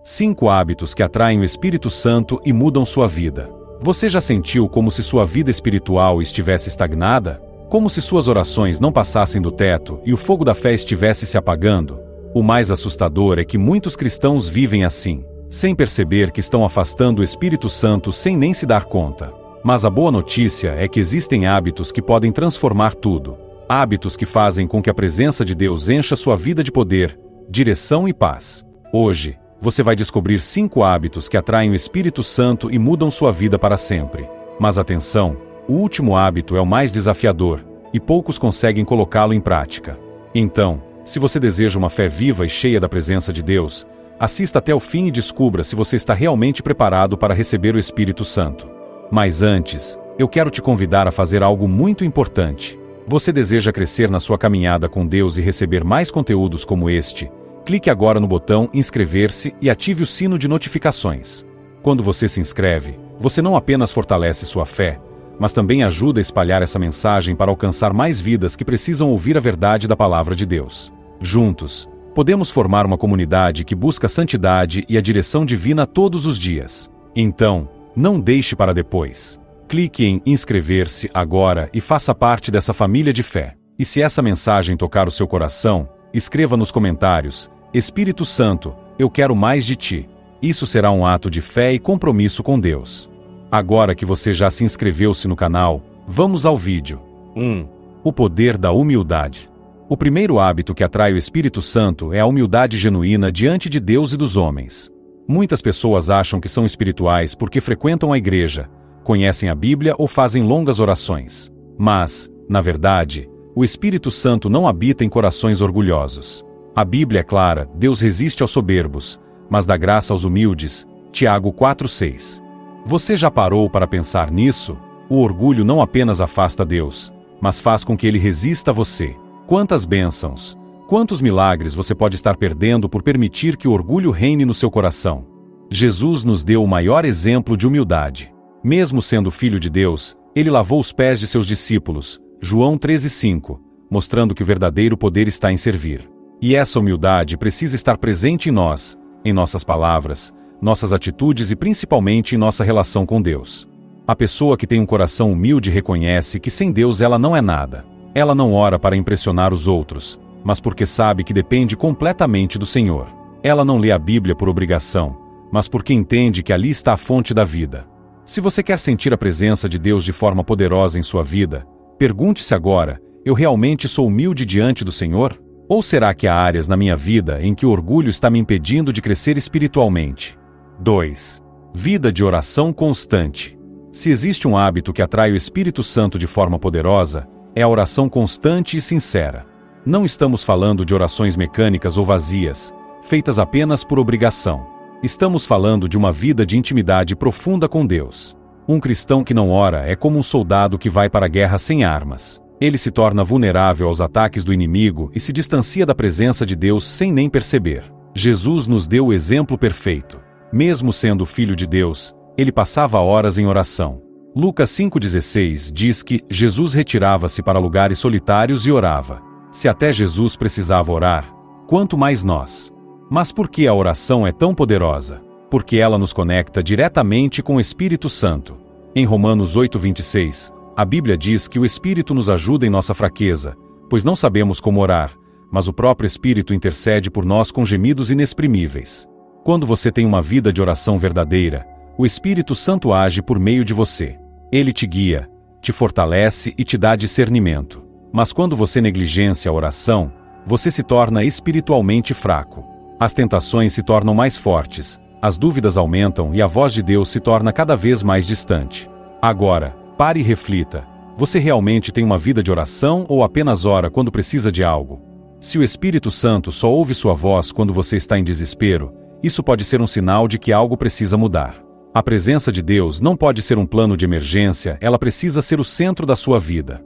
5 hábitos que atraem o Espírito Santo e mudam sua vida. Você já sentiu como se sua vida espiritual estivesse estagnada? Como se suas orações não passassem do teto e o fogo da fé estivesse se apagando? O mais assustador é que muitos cristãos vivem assim, sem perceber que estão afastando o Espírito Santo sem nem se dar conta. Mas a boa notícia é que existem hábitos que podem transformar tudo. Hábitos que fazem com que a presença de Deus encha sua vida de poder, direção e paz. Hoje, você vai descobrir 5 hábitos que atraem o Espírito Santo e mudam sua vida para sempre. Mas atenção, o último hábito é o mais desafiador, e poucos conseguem colocá-lo em prática. Então, se você deseja uma fé viva e cheia da presença de Deus, assista até o fim e descubra se você está realmente preparado para receber o Espírito Santo. Mas antes, eu quero te convidar a fazer algo muito importante. Você deseja crescer na sua caminhada com Deus e receber mais conteúdos como este? Clique agora no botão inscrever-se e ative o sino de notificações. Quando você se inscreve, você não apenas fortalece sua fé, mas também ajuda a espalhar essa mensagem para alcançar mais vidas que precisam ouvir a verdade da palavra de Deus. Juntos, podemos formar uma comunidade que busca a santidade e a direção divina todos os dias. Então, não deixe para depois. Clique em inscrever-se agora e faça parte dessa família de fé. E se essa mensagem tocar o seu coração, escreva nos comentários: Espírito Santo, eu quero mais de ti. Isso será um ato de fé e compromisso com Deus. Agora que você já se inscreveu-se no canal, vamos ao vídeo. 1. O poder da humildade. O primeiro hábito que atrai o Espírito Santo é a humildade genuína diante de Deus e dos homens. Muitas pessoas acham que são espirituais porque frequentam a igreja, conhecem a Bíblia ou fazem longas orações. Mas, na verdade, o Espírito Santo não habita em corações orgulhosos. A Bíblia é clara: Deus resiste aos soberbos, mas dá graça aos humildes. Tiago 4:6. Você já parou para pensar nisso? O orgulho não apenas afasta Deus, mas faz com que ele resista a você. Quantas bênçãos, quantos milagres você pode estar perdendo por permitir que o orgulho reine no seu coração? Jesus nos deu o maior exemplo de humildade. Mesmo sendo filho de Deus, ele lavou os pés de seus discípulos, João 13:5, mostrando que o verdadeiro poder está em servir. E essa humildade precisa estar presente em nossas palavras, nossas atitudes e principalmente em nossa relação com Deus. A pessoa que tem um coração humilde reconhece que sem Deus ela não é nada. Ela não ora para impressionar os outros, mas porque sabe que depende completamente do Senhor. Ela não lê a Bíblia por obrigação, mas porque entende que ali está a fonte da vida. Se você quer sentir a presença de Deus de forma poderosa em sua vida, pergunte-se agora: eu realmente sou humilde diante do Senhor? Ou será que há áreas na minha vida em que o orgulho está me impedindo de crescer espiritualmente? 2. Vida de oração constante. Se existe um hábito que atrai o Espírito Santo de forma poderosa, é a oração constante e sincera. Não estamos falando de orações mecânicas ou vazias, feitas apenas por obrigação. Estamos falando de uma vida de intimidade profunda com Deus. Um cristão que não ora é como um soldado que vai para a guerra sem armas. Ele se torna vulnerável aos ataques do inimigo e se distancia da presença de Deus sem nem perceber. Jesus nos deu o exemplo perfeito. Mesmo sendo filho de Deus, ele passava horas em oração. Lucas 5,16 diz que Jesus retirava-se para lugares solitários e orava. Se até Jesus precisava orar, quanto mais nós. Mas por que a oração é tão poderosa? Porque ela nos conecta diretamente com o Espírito Santo. Em Romanos 8,26, a Bíblia diz que o Espírito nos ajuda em nossa fraqueza, pois não sabemos como orar, mas o próprio Espírito intercede por nós com gemidos inexprimíveis. Quando você tem uma vida de oração verdadeira, o Espírito Santo age por meio de você. Ele te guia, te fortalece e te dá discernimento. Mas quando você negligencia a oração, você se torna espiritualmente fraco. As tentações se tornam mais fortes, as dúvidas aumentam e a voz de Deus se torna cada vez mais distante. Agora, pare e reflita: você realmente tem uma vida de oração ou apenas ora quando precisa de algo? Se o Espírito Santo só ouve sua voz quando você está em desespero, isso pode ser um sinal de que algo precisa mudar. A presença de Deus não pode ser um plano de emergência, ela precisa ser o centro da sua vida.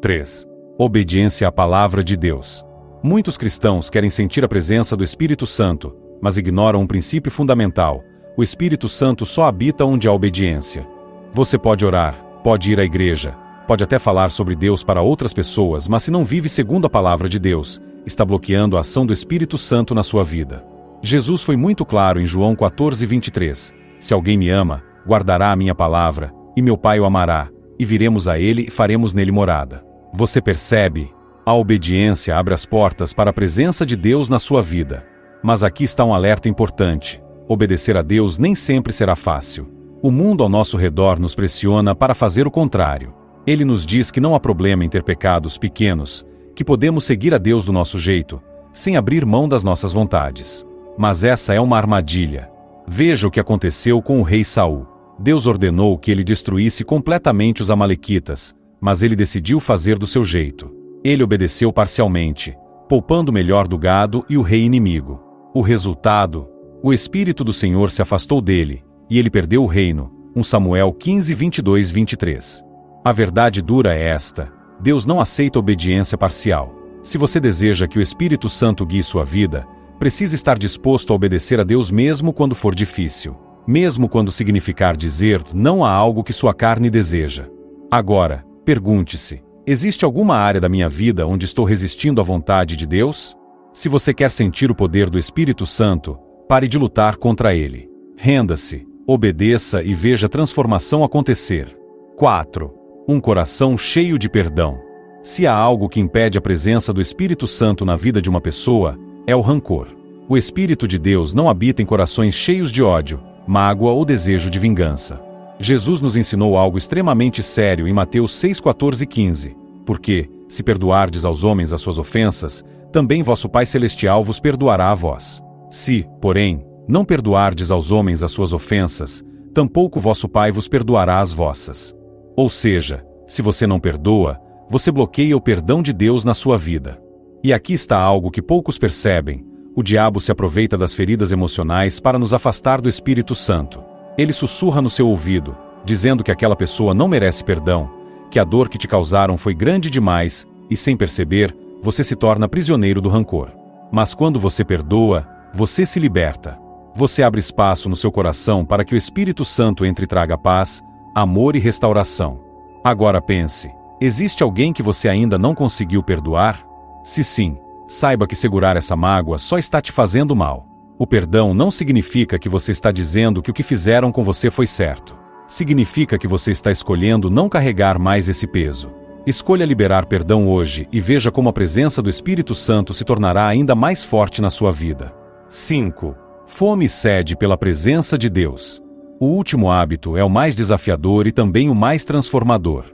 3. Obediência à palavra de Deus. Muitos cristãos querem sentir a presença do Espírito Santo, mas ignoram um princípio fundamental: o Espírito Santo só habita onde há obediência. Você pode orar, pode ir à igreja, pode até falar sobre Deus para outras pessoas, mas se não vive segundo a palavra de Deus, está bloqueando a ação do Espírito Santo na sua vida. Jesus foi muito claro em João 14:23. Se alguém me ama, guardará a minha palavra, e meu Pai o amará, e viremos a ele e faremos nele morada. Você percebe? A obediência abre as portas para a presença de Deus na sua vida. Mas aqui está um alerta importante. Obedecer a Deus nem sempre será fácil. O mundo ao nosso redor nos pressiona para fazer o contrário. Ele nos diz que não há problema em ter pecados pequenos, que podemos seguir a Deus do nosso jeito, sem abrir mão das nossas vontades. Mas essa é uma armadilha. Veja o que aconteceu com o rei Saul. Deus ordenou que ele destruísse completamente os amalequitas, mas ele decidiu fazer do seu jeito. Ele obedeceu parcialmente, poupando o melhor do gado e o rei inimigo. O resultado? O Espírito do Senhor se afastou dele, e ele perdeu o reino. 1 Samuel 15:22-23. A verdade dura é esta: Deus não aceita obediência parcial. Se você deseja que o Espírito Santo guie sua vida, precisa estar disposto a obedecer a Deus mesmo quando for difícil. Mesmo quando significar dizer não a algo que sua carne deseja. Agora, pergunte-se: existe alguma área da minha vida onde estou resistindo à vontade de Deus? Se você quer sentir o poder do Espírito Santo, pare de lutar contra ele. Renda-se, obedeça e veja a transformação acontecer. 4. Um coração cheio de perdão. Se há algo que impede a presença do Espírito Santo na vida de uma pessoa, é o rancor. O Espírito de Deus não habita em corações cheios de ódio, mágoa ou desejo de vingança. Jesus nos ensinou algo extremamente sério em Mateus 6:14-15. Porque, se perdoardes aos homens as suas ofensas, também vosso Pai Celestial vos perdoará a vós. Se, porém, não perdoardes aos homens as suas ofensas, tampouco vosso Pai vos perdoará as vossas. Ou seja, se você não perdoa, você bloqueia o perdão de Deus na sua vida. E aqui está algo que poucos percebem: o diabo se aproveita das feridas emocionais para nos afastar do Espírito Santo. Ele sussurra no seu ouvido, dizendo que aquela pessoa não merece perdão, que a dor que te causaram foi grande demais, e sem perceber, você se torna prisioneiro do rancor. Mas quando você perdoa, você se liberta. Você abre espaço no seu coração para que o Espírito Santo entre e traga paz, amor e restauração. Agora pense: existe alguém que você ainda não conseguiu perdoar? Se sim, saiba que segurar essa mágoa só está te fazendo mal. O perdão não significa que você está dizendo que o que fizeram com você foi certo. Significa que você está escolhendo não carregar mais esse peso. Escolha liberar perdão hoje e veja como a presença do Espírito Santo se tornará ainda mais forte na sua vida. 5. Fome e sede pela presença de Deus. O último hábito é o mais desafiador e também o mais transformador.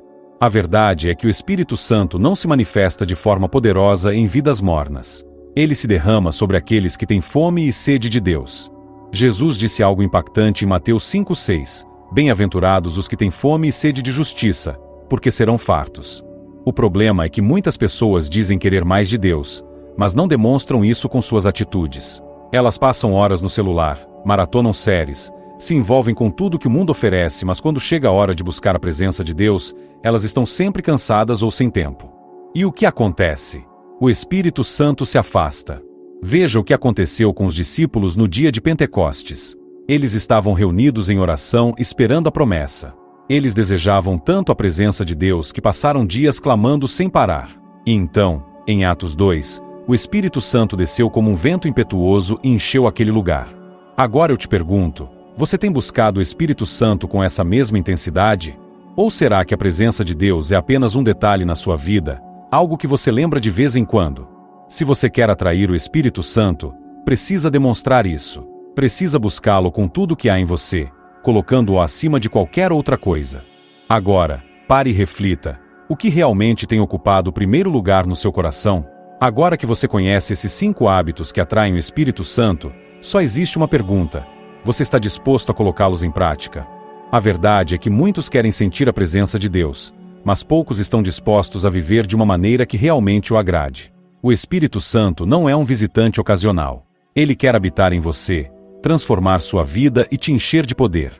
A verdade é que o Espírito Santo não se manifesta de forma poderosa em vidas mornas. Ele se derrama sobre aqueles que têm fome e sede de Deus. Jesus disse algo impactante em Mateus 5:6. Bem-aventurados os que têm fome e sede de justiça, porque serão fartos. O problema é que muitas pessoas dizem querer mais de Deus, mas não demonstram isso com suas atitudes. Elas passam horas no celular, maratonam séries, se envolvem com tudo que o mundo oferece, mas quando chega a hora de buscar a presença de Deus, elas estão sempre cansadas ou sem tempo. E o que acontece? O Espírito Santo se afasta. Veja o que aconteceu com os discípulos no dia de Pentecostes. Eles estavam reunidos em oração esperando a promessa. Eles desejavam tanto a presença de Deus que passaram dias clamando sem parar. E então, em Atos 2, o Espírito Santo desceu como um vento impetuoso e encheu aquele lugar. Agora eu te pergunto: você tem buscado o Espírito Santo com essa mesma intensidade? Ou será que a presença de Deus é apenas um detalhe na sua vida, algo que você lembra de vez em quando? Se você quer atrair o Espírito Santo, precisa demonstrar isso. Precisa buscá-lo com tudo o que há em você, colocando-o acima de qualquer outra coisa. Agora, pare e reflita: o que realmente tem ocupado o primeiro lugar no seu coração? Agora que você conhece esses 5 hábitos que atraem o Espírito Santo, só existe uma pergunta: você está disposto a colocá-los em prática? A verdade é que muitos querem sentir a presença de Deus, mas poucos estão dispostos a viver de uma maneira que realmente o agrade. O Espírito Santo não é um visitante ocasional. Ele quer habitar em você, transformar sua vida e te encher de poder.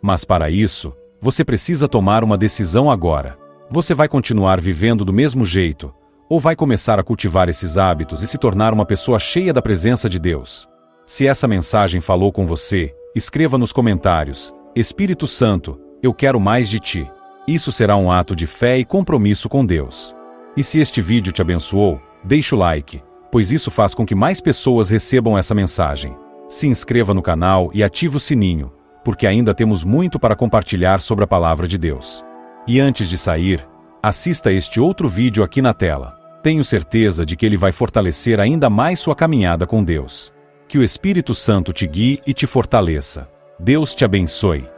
Mas para isso, você precisa tomar uma decisão agora. Você vai continuar vivendo do mesmo jeito, ou vai começar a cultivar esses hábitos e se tornar uma pessoa cheia da presença de Deus? Se essa mensagem falou com você, escreva nos comentários: Espírito Santo, eu quero mais de ti. Isso será um ato de fé e compromisso com Deus. E se este vídeo te abençoou, deixe o like, pois isso faz com que mais pessoas recebam essa mensagem. Se inscreva no canal e ative o sininho, porque ainda temos muito para compartilhar sobre a Palavra de Deus. E antes de sair, assista este outro vídeo aqui na tela. Tenho certeza de que ele vai fortalecer ainda mais sua caminhada com Deus. Que o Espírito Santo te guie e te fortaleça. Deus te abençoe.